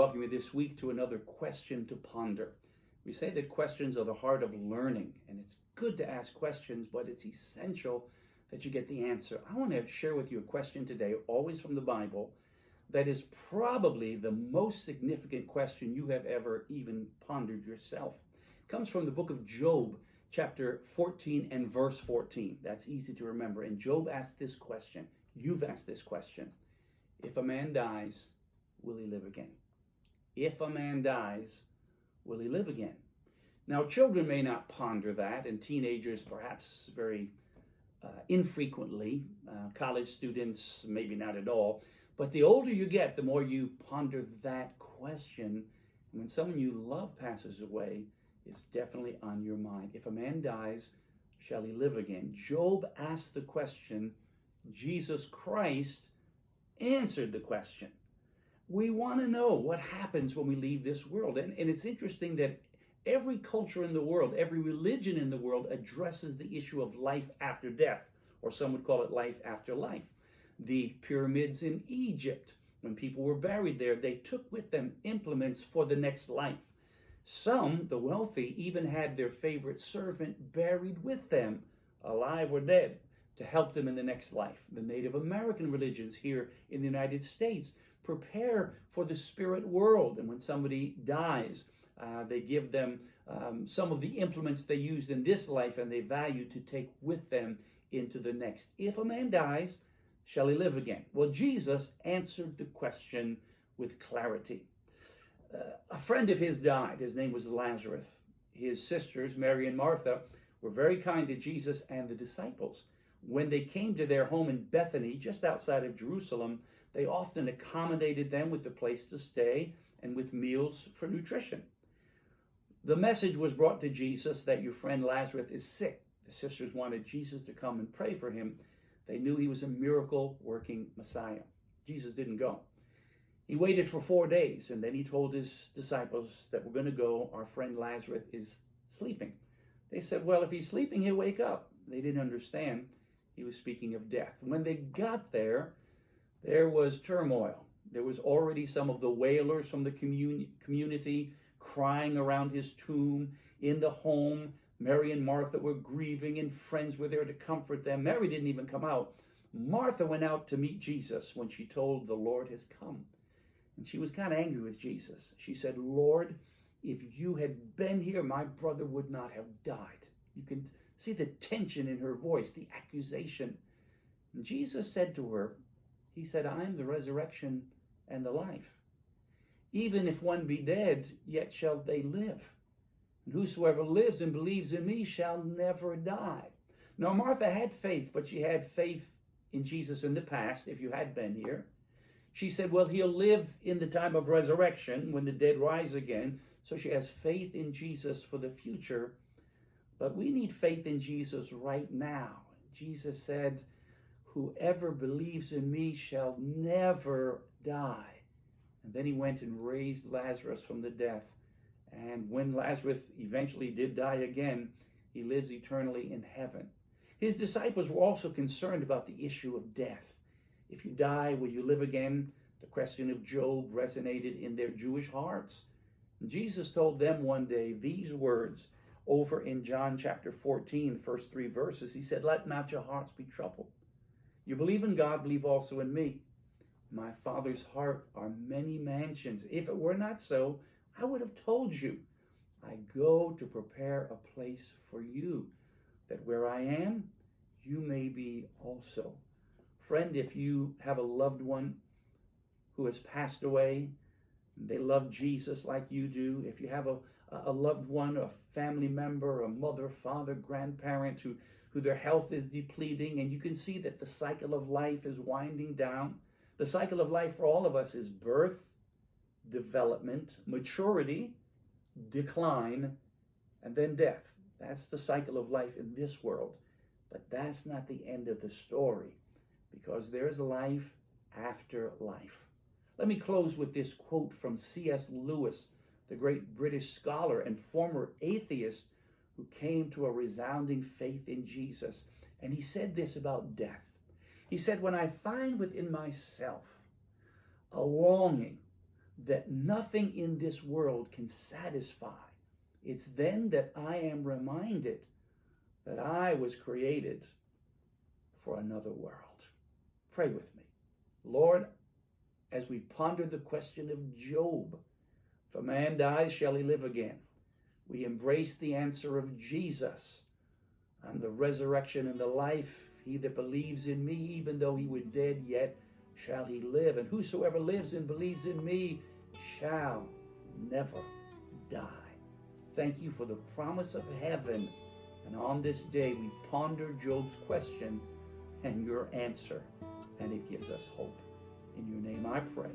welcome you this week to another question to ponder. We say that questions are the heart of learning, and it's good to ask questions, but it's essential that you get the answer. I want to share with you a question today, always from the Bible, that is probably the most significant question you have ever even pondered yourself. It comes from the book of Job, chapter 14 and verse 14. That's easy to remember. And Job asked this question. You've asked this question. If a man dies, will he live again? If a man dies, will he live again? Now, children may not ponder that, and teenagers perhaps very infrequently. College students, maybe not at all. But the older you get, the more you ponder that question. And when someone you love passes away, it's definitely on your mind. If a man dies, shall he live again? Job asked the question. Jesus Christ answered the question. We want to know what happens when we leave this world. And it's interesting that every culture in the world, every religion in the world addresses the issue of life after death, or some would call it life after life. The pyramids in Egypt, when people were buried there, they took with them implements for the next life. Some, the wealthy, even had their favorite servant buried with them, alive or dead, to help them in the next life. The Native American religions here in the United States prepare for the spirit world. And when somebody dies, they give them some of the implements they used in this life and they value to take with them into the next. If a man dies, shall he live again? Well, Jesus answered the question with clarity. A friend of his died. His name was Lazarus. His sisters, Mary and Martha, were very kind to Jesus and the disciples. When they came to their home in Bethany, just outside of Jerusalem, they often accommodated them with a place to stay and with meals for nutrition. The message was brought to Jesus that your friend Lazarus is sick. The sisters wanted Jesus to come and pray for him. They knew he was a miracle-working Messiah. Jesus didn't go. He waited for 4 days, and then he told his disciples that we're going to go. Our friend Lazarus is sleeping. They said, well, if he's sleeping, he'll wake up. They didn't understand. He was speaking of death. When they got there was turmoil. There was already some of the wailers from the community crying around his tomb. In the home, Mary and Martha were grieving, and friends were there to comfort them. Mary didn't even come out. Martha went out to meet Jesus when she told the Lord has come. And she was kind of angry with Jesus. She said, Lord, if you had been here, my brother would not have died. You can see the tension in her voice, the accusation. And Jesus said to her, he said, I am the resurrection and the life. Even if one be dead, yet shall they live. And whosoever lives and believes in me shall never die. Now, Martha had faith, but she had faith in Jesus in the past, if you had been here. She said, well, he'll live in the time of resurrection when the dead rise again. So she has faith in Jesus for the future. But we need faith in Jesus right now. Jesus said, whoever believes in me shall never die. And then he went and raised Lazarus from the death. And when Lazarus eventually did die again, he lives eternally in heaven. His disciples were also concerned about the issue of death. If you die, will you live again? The question of Job resonated in their Jewish hearts. And Jesus told them one day these words over in John chapter 14, the first 3 verses. He said, let not your hearts be troubled. You believe in God, believe also in me. My Father's heart are many mansions. If it were not so, I would have told you. I go to prepare a place for you, that where I am, you may be also. Friend, if you have a loved one who has passed away, they love Jesus like you do. If you have a loved one, a family member, a mother, father, grandparent who their health is depleting, and you can see that the cycle of life is winding down. The cycle of life for all of us is birth, development, maturity, decline, and then death. That's the cycle of life in this world. But that's not the end of the story, because there's life after life. Let me close with this quote from C.S. Lewis, the great British scholar and former atheist who came to a resounding faith in Jesus. And he said this about death. He said, when I find within myself a longing that nothing in this world can satisfy, it's then that I am reminded that I was created for another world. Pray with me. Lord, as we ponder the question of Job, if a man dies, shall he live again? We embrace the answer of Jesus. I'm the resurrection and the life. He that believes in me, even though he were dead, yet shall he live. And whosoever lives and believes in me shall never die. Thank you for the promise of heaven. And on this day, we ponder Job's question and your answer, and it gives us hope. In your name I pray.